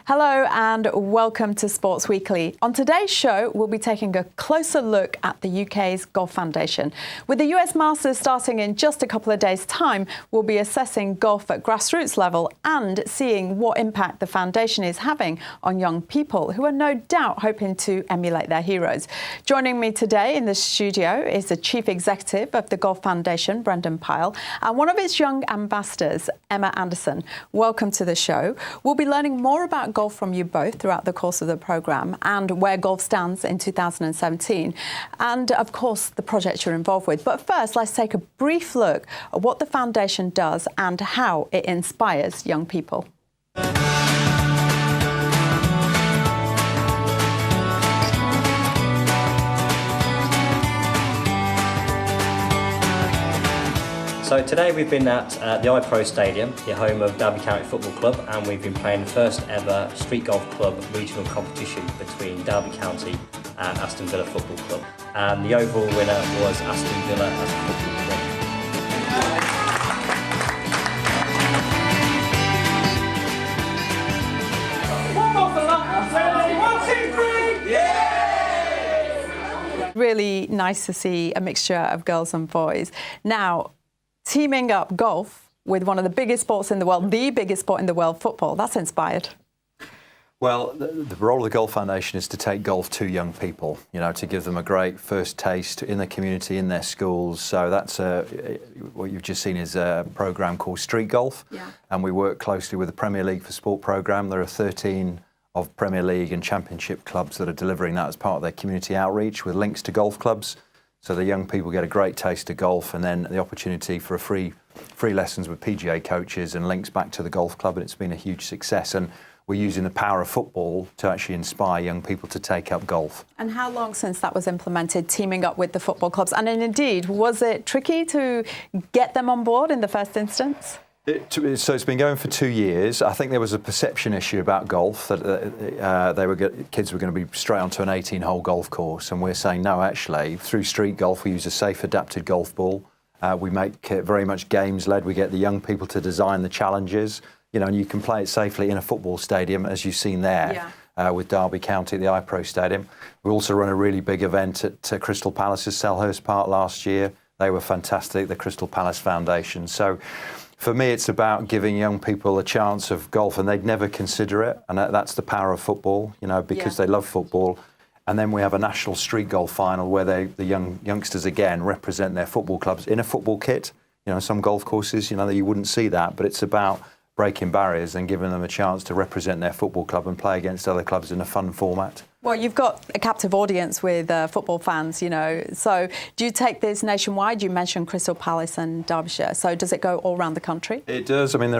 Hello and welcome to Sports Weekly. On today's show, we'll be taking a closer look at the UK's Golf Foundation. With the US Masters starting in just a couple of days' time, we'll be assessing golf at grassroots level and seeing what impact the foundation is having on young people who are no doubt hoping to emulate their heroes. Joining me today in the studio is the Chief Executive of the Golf Foundation, Brendan Pyle, and one of its young ambassadors, Emma Anderson. Welcome to the show. We'll be learning more about golf from you both throughout the course of the programme and where golf stands in 2017 and, of course, the projects you're involved with. But first, let's take a brief look at what the foundation does and how it inspires young people. So today we've been at the iPro Stadium, the home of Derby County Football Club, and we've been playing the first ever street golf club regional competition between Derby County and Aston Villa Football Club. And the overall winner was Aston Villa as a football club. Really nice to see a mixture of girls and boys. Now, teaming up golf with one of the biggest sports in the world, the biggest sport in the world, football, that's inspired. Well, the role of the Golf Foundation is to take golf to young people, you know, to give them a great first taste in the community, in their schools. So that's what you've just seen is a programme called Street Golf. Yeah. And we work closely with the Premier League for Sport programme. There are 13 of Premier League and Championship clubs that are delivering that as part of their community outreach with links to golf clubs. So the young people get a great taste of golf and then the opportunity for a free lessons with PGA coaches and links back to the golf club, and it's been a huge success. And we're using the power of football to actually inspire young people to take up golf. And how long since that was implemented, teaming up with the football clubs? And then indeed, was it tricky to get them on board in the first instance? So it's been going for 2 years. I think there was a perception issue about golf that kids were going to be straight onto an 18-hole golf course, and we're saying no. Actually, through Street Golf, we use a safe, adapted golf ball. We make it very much games-led. We get the young people to design the challenges, you know, and you can play it safely in a football stadium, as you've seen there. Yeah. With Derby County at the iPro Stadium. We also run a really big event at Crystal Palace's Selhurst Park last year. They were fantastic, the Crystal Palace Foundation. So for me, it's about giving young people a chance of golf, and they'd never consider it. And that's the power of football, you know, because they love football. And then we have a national street golf final where the youngsters, again, represent their football clubs in a football kit. You know, some golf courses, you know, you wouldn't see that, but it's about breaking barriers and giving them a chance to represent their football club and play against other clubs in a fun format. Well, you've got a captive audience with football fans, you know. So do you take this nationwide? You mentioned Crystal Palace and Derbyshire. So does it go all around the country? It does. I mean,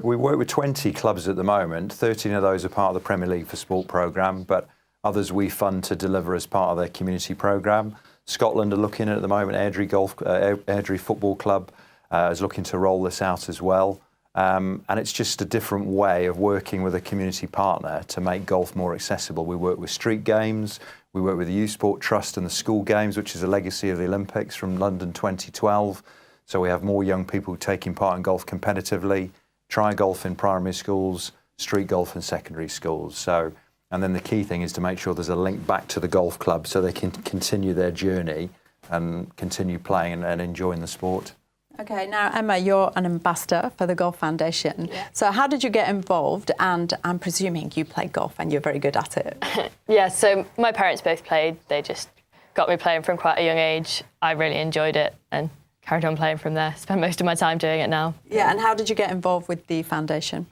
we work with 20 clubs at the moment. 13 of those are part of the Premier League for Sport programme, but others we fund to deliver as part of their community programme. Scotland are looking at the moment. Airdrie Football Club is looking to roll this out as well. And it's just a different way of working with a community partner to make golf more accessible. We work with street games, we work with the Youth Sport Trust and the school games, which is a legacy of the Olympics from London 2012. So we have more young people taking part in golf competitively, try golf in primary schools, street golf in secondary schools. So, and then the key thing is to make sure there's a link back to the golf club so they can continue their journey and continue playing and enjoying the sport. OK, now, Emma, you're an ambassador for the Golf Foundation. Yeah. So how did you get involved? And I'm presuming you play golf and you're very good at it. Yeah, so my parents both played. They just got me playing from quite a young age. I really enjoyed it and carried on playing from there. Spend most of my time doing it now. Yeah, and how did you get involved with the foundation?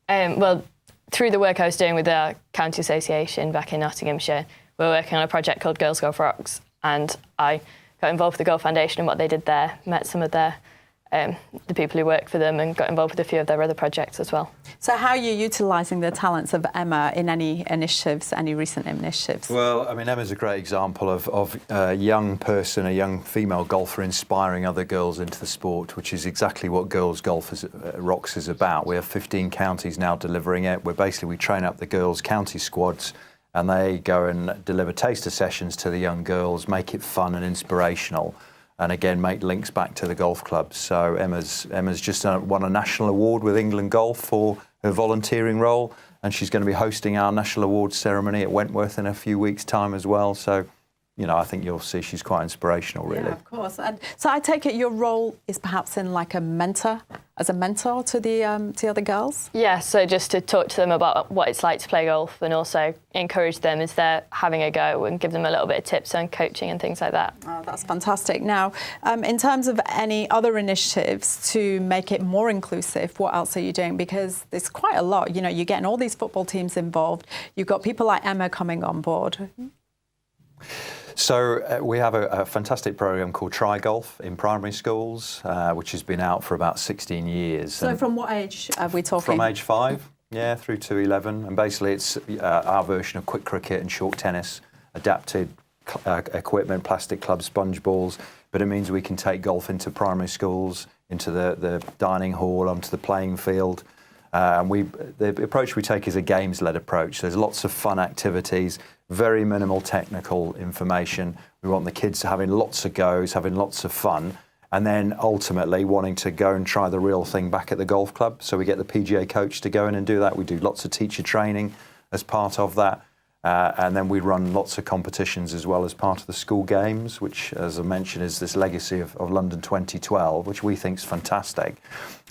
Well, through the work I was doing with the County Association back in Nottinghamshire, we were working on a project called Girls Golf Rocks, and I got involved with the Golf Foundation and what they did there, met some of the people who worked for them and got involved with a few of their other projects as well. So how are you utilising the talents of Emma in any initiatives, any recent initiatives? Well, I mean, Emma's a great example of a young person, a young female golfer inspiring other girls into the sport, which is exactly what Girls Golf Rocks is about. We have 15 counties now delivering it. We train up the girls' county squads and they go and deliver taster sessions to the young girls, make it fun and inspirational. And again, make links back to the golf clubs. So Emma's just won a national award with England Golf for her volunteering role. and she's going to be hosting our national awards ceremony at Wentworth in a few weeks' time as well. So, you know, I think you'll see she's quite inspirational, really. Yeah, of course. And so I take it your role is perhaps in like a mentor, as a mentor to the other girls? Yeah, so just to talk to them about what it's like to play golf and also encourage them as they're having a go and give them a little bit of tips on coaching and things like that. Oh, that's fantastic. Now, in terms of any other initiatives to make it more inclusive, what else are you doing? Because there's quite a lot. You know, you're getting all these football teams involved. You've got people like Emma coming on board. So we have a fantastic program called Try Golf in primary schools, which has been out for about 16 years. So from what age are we talking? From age 5, yeah, through to 11. And basically it's our version of quick cricket and short tennis, adapted equipment, plastic clubs, sponge balls. But it means we can take golf into primary schools, into the dining hall, onto the playing field. The approach we take is a games-led approach. There's lots of fun activities, very minimal technical information. We want the kids having lots of goes, having lots of fun, and then ultimately wanting to go and try the real thing back at the golf club. So we get the PGA coach to go in and do that. We do lots of teacher training as part of that. And then we run lots of competitions as well as part of the school games, which, as I mentioned, is this legacy of London 2012, which we think is fantastic.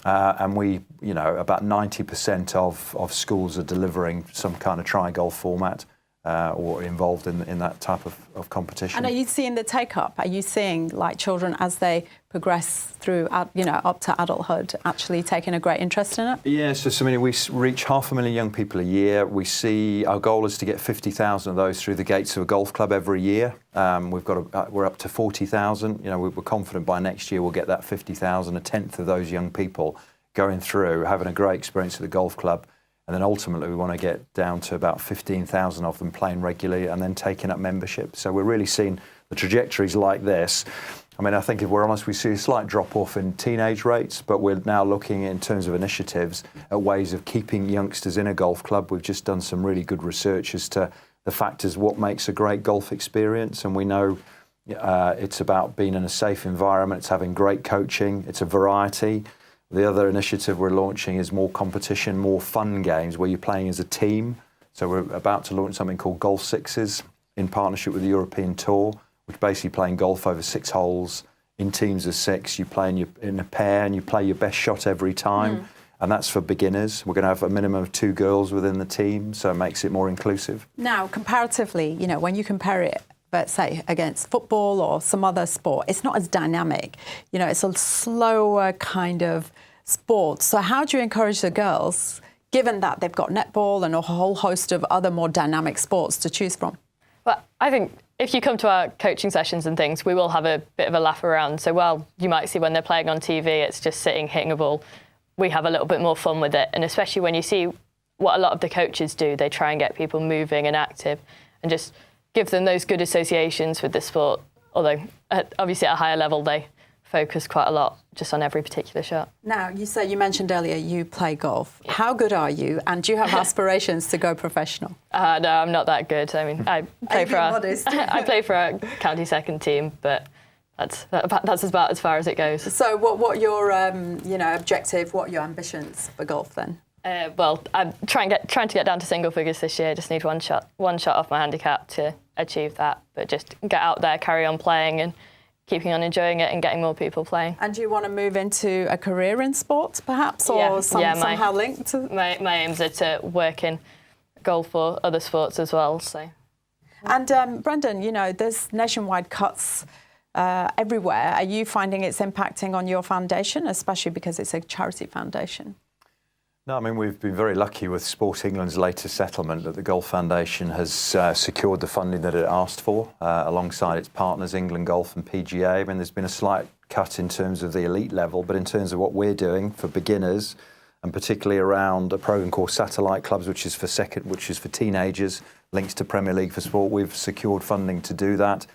And we, you know, about 90% of schools are delivering some kind of try golf format or involved in that type of competition. And are you seeing the take-up? Are you seeing, like, children as they progress through, you know, up to adulthood, actually taking a great interest in it? Yeah, so we reach 500,000 young people a year. We see our goal is to get 50,000 of those through the gates of a golf club every year. We're up to 40,000. You know, we're confident by next year we'll get that 50,000, a tenth of those young people going through, having a great experience at the golf club. And then ultimately we want to get down to about 15,000 of them playing regularly and then taking up membership. So we're really seeing the trajectories like this. I mean, I think if we're honest, we see a slight drop-off in teenage rates, but we're now looking in terms of initiatives at ways of keeping youngsters in a golf club. We've just done some really good research as to the factors, what makes a great golf experience. And we know it's about being in a safe environment, it's having great coaching, it's a variety. The other initiative we're launching is more competition, more fun games where you're playing as a team. So we're about to launch something called Golf Sixes in partnership with the European Tour, which basically playing golf over 6 holes in teams of 6. You play in a pair and you play your best shot every time. And that's for beginners. We're going to have a minimum of 2 girls within the team, so it makes it more inclusive. Now, comparatively, you know, when you compare it, let's say, against football or some other sport, it's not as dynamic. You know, it's a slower kind of sport. So how do you encourage the girls, given that they've got netball and a whole host of other more dynamic sports to choose from? Well, I think if you come to our coaching sessions and things, we will have a bit of a laugh around. So while you might see when they're playing on TV, it's just sitting, hitting a ball, we have a little bit more fun with it. And especially when you see what a lot of the coaches do, they try and get people moving and active and just give them those good associations with the sport. Although, obviously at a higher level, they focus quite a lot just on every particular shot. Now, you mentioned earlier you play golf. Yeah. How good are you? And do you have aspirations to go professional? No, I'm not that good. I mean, I play for our county second team, but that's about as far as it goes. So what your objective, what are your ambitions for golf then? Well, I'm trying to get down to single figures this year. Just need one shot off my handicap to achieve that. But just get out there, carry on playing and keeping on enjoying it and getting more people playing. And do you want to move into a career in sport, perhaps, or somehow linked to? My aims are to work in golf or other sports as well. So. And Brendan, you know, there's nationwide cuts everywhere. Are you finding it's impacting on your foundation, especially because it's a charity foundation? No, I mean, we've been very lucky with Sport England's latest settlement that the Golf Foundation has secured the funding that it asked for alongside its partners, England Golf and PGA. I mean, there's been a slight cut in terms of the elite level, but in terms of what we're doing for beginners, and particularly around a program called Satellite Clubs, which is for teenagers, links to Premier League for Sport, we've secured funding to do that.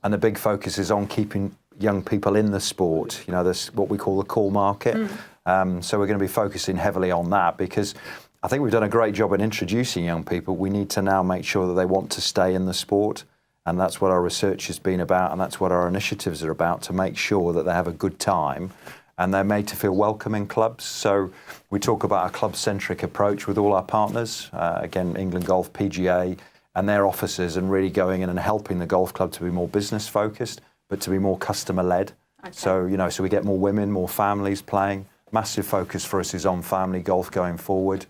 And the big focus is on keeping young people in the sport. You know, there's what we call the core market. So we're going to be focusing heavily on that because I think we've done a great job in introducing young people. We need to now make sure that they want to stay in the sport, and that's what our research has been about, and that's what our initiatives are about, to make sure that they have a good time and they're made to feel welcome in clubs. So we talk about a club-centric approach with all our partners, again, England Golf, PGA, and their officers, and really going in and helping the golf club to be more business-focused, but to be more customer-led. Okay. So, so we get more women, more families playing. Massive focus for us is on family golf going forward.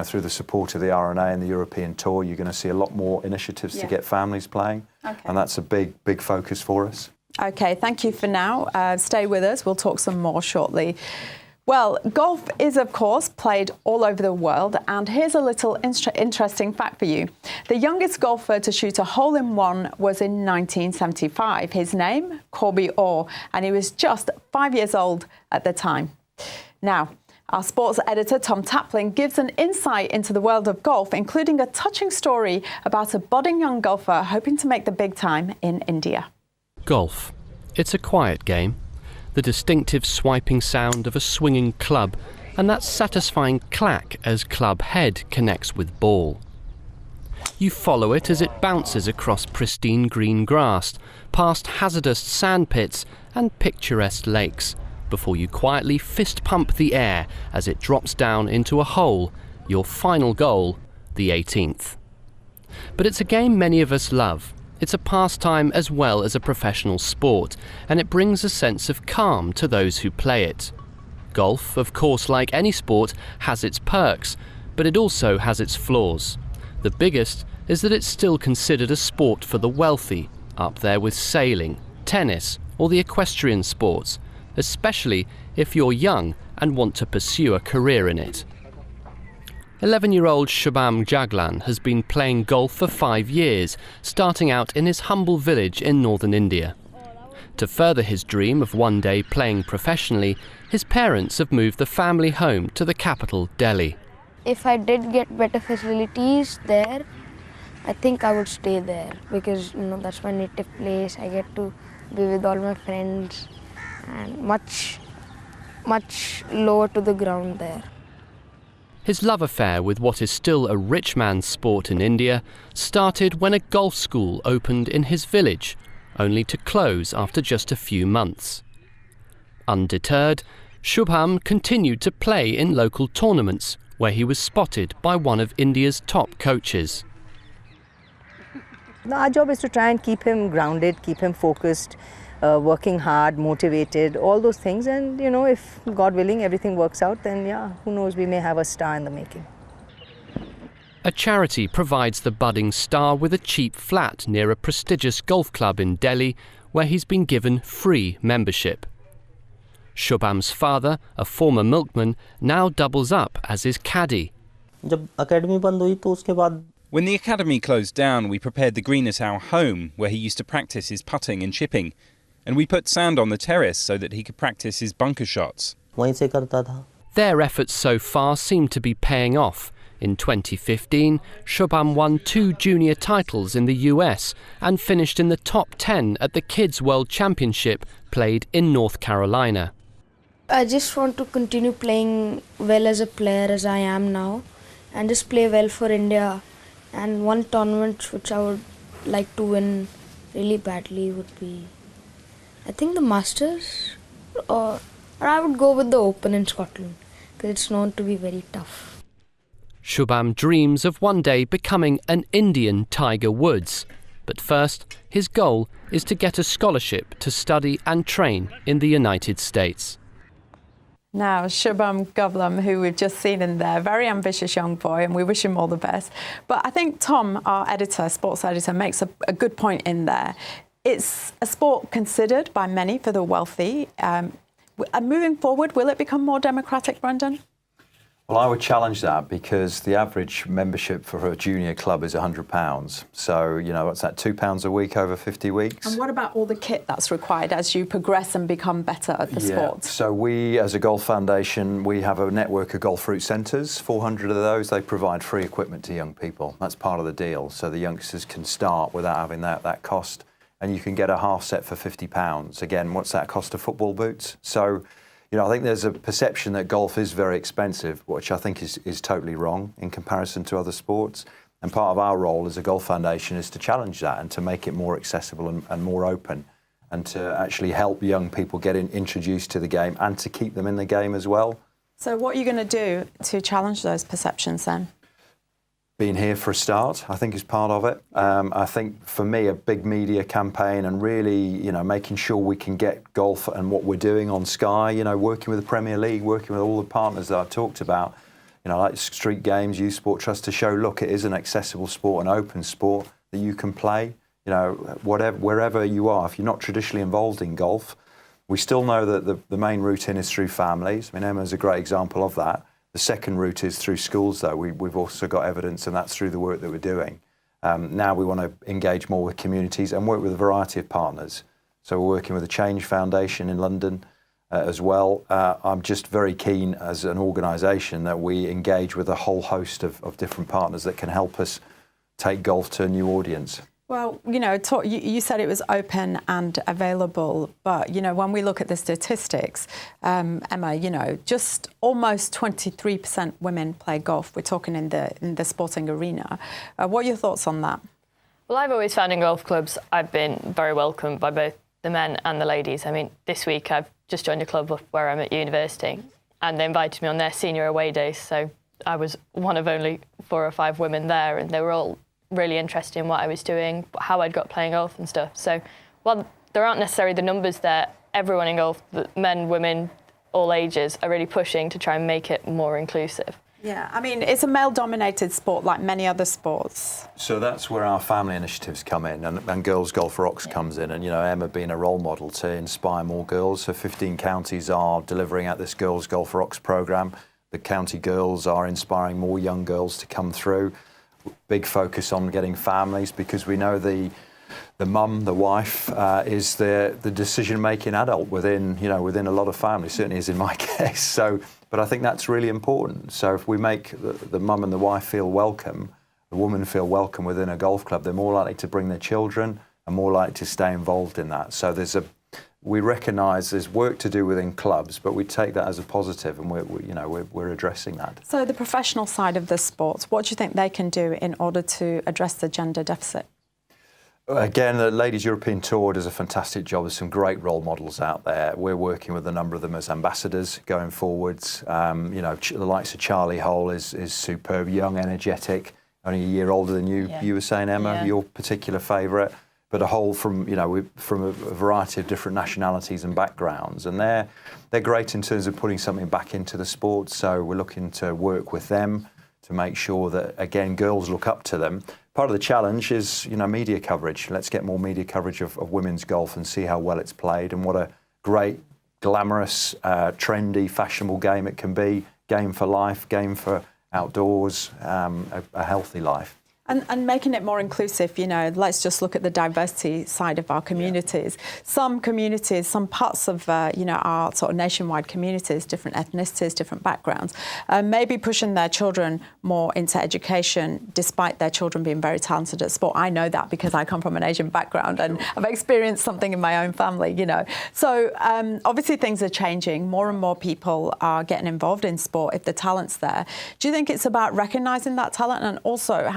Through the support of the R&A and the European Tour, you're going to see a lot more initiatives to get families playing. Okay. And that's a big focus for us. Okay, thank you for now. Stay with us. We'll talk some more shortly. Well, golf is, of course, played all over the world, and here's a little interesting fact for you. The youngest golfer to shoot a hole-in-one was in 1975. His name, Corby Orr, and he was just 5 years old at the time. Now, our sports editor, Tom Taplin, gives an insight into the world of golf, including a touching story about a budding young golfer hoping to make the big time in India. Golf. It's a quiet game. The distinctive swiping sound of a swinging club, and that satisfying clack as club head connects with ball. You follow it as it bounces across pristine green grass, past hazardous sand pits and picturesque lakes, before you quietly fist pump the air as it drops down into a hole, your final goal, the 18th. But it's a game many of us love. It's a pastime as well as a professional sport, and it brings a sense of calm to those who play it. Golf, of course, like any sport, has its perks, but it also has its flaws. The biggest is that it's still considered a sport for the wealthy, up there with sailing, tennis, or the equestrian sports, especially if you're young and want to pursue a career in it. 11-year-old Shubham Jaglan has been playing golf for 5 years, starting out in his humble village in northern India. To further his dream of one day playing professionally, his parents have moved the family home to the capital, Delhi. If I did get better facilities there, I think I would stay there because that's my native place. I get to be with all my friends and much lower to the ground there. His love affair with what is still a rich man's sport in India started when a golf school opened in his village, only to close after just a few months. Undeterred, Shubham continued to play in local tournaments, where he was spotted by one of India's top coaches. Our job is to try and keep him grounded, keep him focused, working hard, motivated, all those things. And, if God willing, everything works out, then who knows, we may have a star in the making. A charity provides the budding star with a cheap flat near a prestigious golf club in Delhi, where he's been given free membership. Shubham's father, a former milkman, now doubles up as his caddy. When the academy closed down, we prepared the green at our home, where he used to practice his putting and chipping. And we put sand on the terrace so that he could practice his bunker shots. Their efforts so far seem to be paying off. In 2015, Shubham won 2 junior titles in the US and finished in the top 10 at the Kids World Championship played in North Carolina. I just want to continue playing well as a player as I am now and just play well for India. And one tournament which I would like to win really badly would be, I think, the Masters, or I would go with the Open in Scotland because it's known to be very tough. Shubham dreams of one day becoming an Indian Tiger Woods. But first, his goal is to get a scholarship to study and train in the United States. Now, Shubham Jaglan, who we've just seen in there, very ambitious young boy, and we wish him all the best. But I think Tom, our editor, sports editor, makes a good point in there. It's a sport considered by many for the wealthy. And moving forward, will it become more democratic, Brendan? Well, I would challenge that because the average membership for a junior club is £100. So, what's that, £2 a week over 50 weeks? And what about all the kit that's required as you progress and become better at the sport? So we, as a golf foundation, we have a network of golf route centres. 400 of those, they provide free equipment to young people. That's part of the deal. So the youngsters can start without having that cost. And you can get a half set for £50. Again, what's that cost of football boots? So, I think there's a perception that golf is very expensive, which I think is totally wrong in comparison to other sports. And part of our role as a golf foundation is to challenge that and to make it more accessible and more open. and to actually help young people get introduced to the game and to keep them in the game as well. So what are you going to do to challenge those perceptions then? Being here for a start, I think, is part of it. I think for me, a big media campaign and really, making sure we can get golf and what we're doing on Sky, working with the Premier League, working with all the partners that I've talked about, like Street Games, Youth Sport Trust, to show, look, it is an accessible sport, an open sport that you can play, wherever you are. If you're not traditionally involved in golf, we still know that the main route in is through families. I mean, Emma's a great example of that. The second route is through schools, though. We've also got evidence, and that's through the work that we're doing. Now we want to engage more with communities and work with a variety of partners. So we're working with the Change Foundation in London as well. I'm just very keen as an organisation that we engage with a whole host of different partners that can help us take golf to a new audience. Well, you said it was open and available, but, when we look at the statistics, Emma, just almost 23% women play golf. We're talking in the sporting arena. What are your thoughts on that? Well, I've always found in golf clubs I've been very welcomed by both the men and the ladies. I mean, this week I've just joined a club where I'm at university, and they invited me on their senior away days, so I was one of only 4 or 5 women there, and they were all really interested in what I was doing, how I'd got playing golf and stuff. So while there aren't necessarily the numbers there, everyone in golf, men, women, all ages, are really pushing to try and make it more inclusive. Yeah, I mean, it's a male-dominated sport like many other sports. So that's where our family initiatives come in, and Girls Golf Rocks comes in, and Emma being a role model to inspire more girls. So 15 counties are delivering at this Girls Golf Rocks programme. The county girls are inspiring more young girls to come through. Big focus on getting families, because we know the mum, the wife, is the decision-making adult within a lot of families. Certainly is in my case. So, but I think that's really important. So if we make the mum and the wife feel welcome, the woman feel welcome within a golf club, they're more likely to bring their children and more likely to stay involved in that. So we recognise there's work to do within clubs, but we take that as a positive, and we're addressing that. So the professional side of the sports, what do you think they can do in order to address the gender deficit? Again, the Ladies European Tour does a fantastic job. There's some great role models out there. We're working with a number of them as ambassadors going forwards. The likes of Charlie Hole is superb, young, energetic, only a year older than you. Yeah. You were saying, Emma, your particular favourite. But a whole from a variety of different nationalities and backgrounds, and they're great in terms of putting something back into the sport. So we're looking to work with them to make sure that, again, girls look up to them. Part of the challenge is media coverage. Let's get more media coverage of women's golf and see how well it's played, and what a great, glamorous, trendy, fashionable game it can be. Game for life, game for outdoors, a healthy life. And making it more inclusive, let's just look at the diversity side of our communities. Yeah. Some communities, some parts of, our sort of nationwide communities, different ethnicities, different backgrounds, maybe pushing their children more into education, despite their children being very talented at sport. I know that because I come from an Asian background and I've experienced something in my own family, So obviously things are changing. More and more people are getting involved in sport if the talent's there. Do you think it's about recognising that talent, and also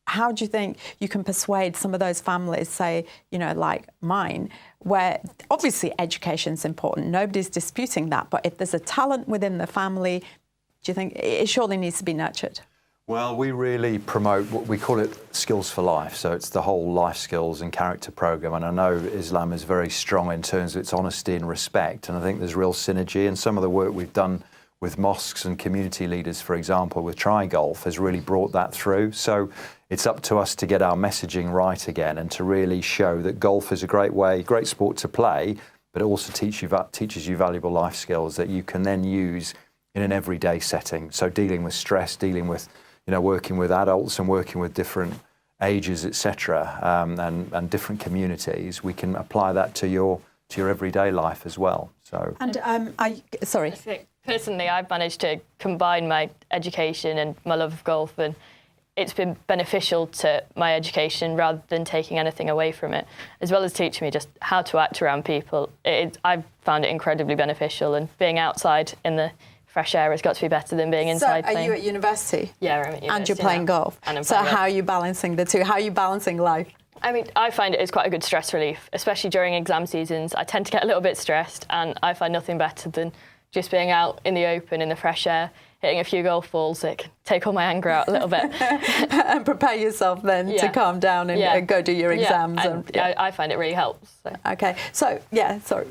how do you think you can persuade some of those families, say, like mine, where obviously education's important, nobody's disputing that, but if there's a talent within the family, do you think it surely needs to be nurtured? Well, we really promote what we call it Skills for Life. So it's the whole life skills and character program. And I know Islam is very strong in terms of its honesty and respect. And I think there's real synergy. And some of the work we've done with mosques and community leaders, for example, with Try Golf, has really brought that through. So it's up to us to get our messaging right again, and to really show that golf is a great sport to play, but it also teaches you valuable life skills that you can then use in an everyday setting. So dealing with stress, dealing with, working with adults and working with different ages, etc., and different communities, we can apply that to your everyday life as well. So. And sorry. Personally, I've managed to combine my education and my love of golf, and it's been beneficial to my education rather than taking anything away from it, as well as teaching me just how to act around people. I've found it incredibly beneficial, and being outside in the fresh air has got to be better than being inside playing. So are you at university? Yeah, I'm at university. And you're playing golf. And so how are you balancing the two? How are you balancing life? I mean, I find it is quite a good stress relief, especially during exam seasons. I tend to get a little bit stressed, and I find nothing better than just being out in the open, in the fresh air, hitting a few golf balls. It can take all my anger out a little bit. And prepare yourself then to calm down and go do your exams. I find it really helps. So. Okay, so,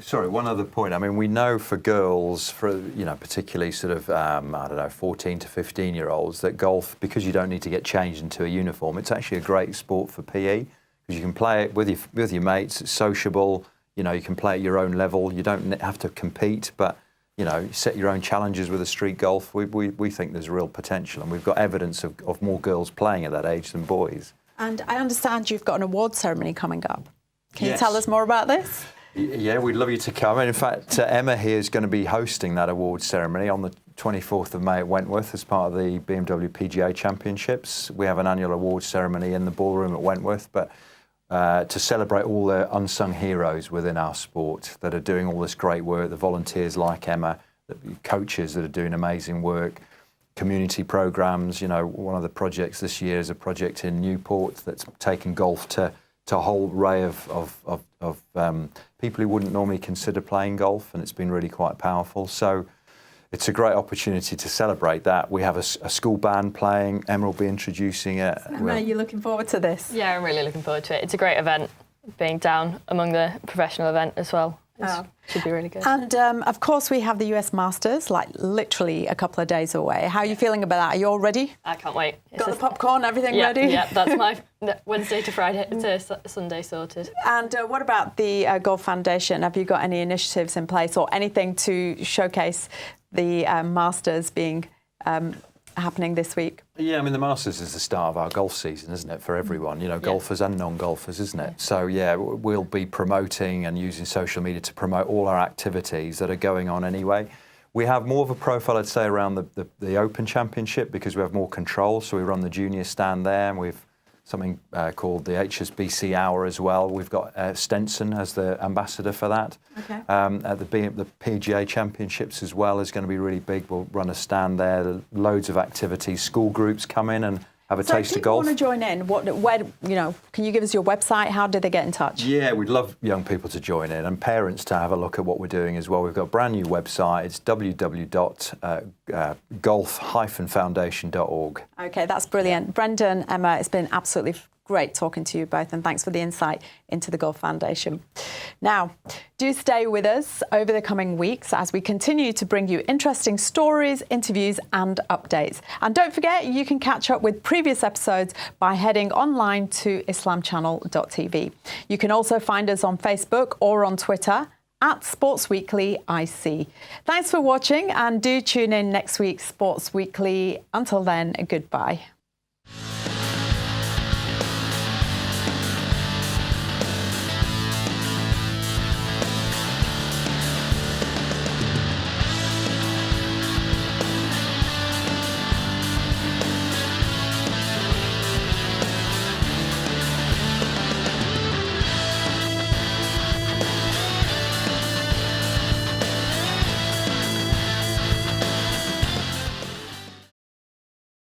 Sorry, one other point. I mean, we know for girls, particularly sort of, 14 to 15-year-olds, that golf, because you don't need to get changed into a uniform, it's actually a great sport for PE, because you can play it with your mates, it's sociable, you can play at your own level, you don't have to compete, but you set your own challenges with a street golf. We think there's real potential, and we've got evidence of more girls playing at that age than boys. And I understand you've got an award ceremony coming up. Can you tell us more about this? Yeah, we'd love you to come. And in fact, Emma here is going to be hosting that award ceremony on the 24th of May at Wentworth as part of the BMW PGA Championships. We have an annual award ceremony in the ballroom at Wentworth, but to celebrate all the unsung heroes within our sport that are doing all this great work, the volunteers like Emma, the coaches that are doing amazing work, community programmes. One of the projects this year is a project in Newport that's taken golf to a whole array of people who wouldn't normally consider playing golf, and it's been really quite powerful. So it's a great opportunity to celebrate that. We have a school band playing. Emma will be introducing it. Emma, are you looking forward to this? Yeah, I'm really looking forward to it. It's a great event, being down among the professional event as well. Should be really good. And of course, we have the US Masters, like literally a couple of days away. How are you feeling about that? Are you all ready? I can't wait. Got the popcorn, everything ready? Yeah, that's my Wednesday to Friday to Sunday sorted. And what about the Golf Foundation? Have you got any initiatives in place or anything to showcase the Masters being happening this week? Yeah, I mean, the Masters is the start of our golf season, isn't it, for everyone, golfers and non-golfers, isn't it? So, we'll be promoting and using social media to promote all our activities that are going on anyway. We have more of a profile, I'd say, around the Open Championship because we have more control. So we run the junior stand there, and we've something called the HSBC Hour as well. We've got Stenson as the ambassador for that. Okay. At the PGA Championships as well is going to be really big. We'll run a stand there. There are loads of activities. School groups come in and have a taste of golf. So if you want to join in, can you give us your website? How do they get in touch? Yeah, we'd love young people to join in and parents to have a look at what we're doing as well. We've got a brand new website. It's www.golf-foundation.org. OK, that's brilliant. Brendan, Emma, it's been absolutely great talking to you both, and thanks for the insight into the Golf Foundation. Now, do stay with us over the coming weeks as we continue to bring you interesting stories, interviews and updates. And don't forget, you can catch up with previous episodes by heading online to islamchannel.tv. You can also find us on Facebook or on Twitter at Sports Weekly IC. Thanks for watching, and do tune in next week, Sports Weekly. Until then, goodbye.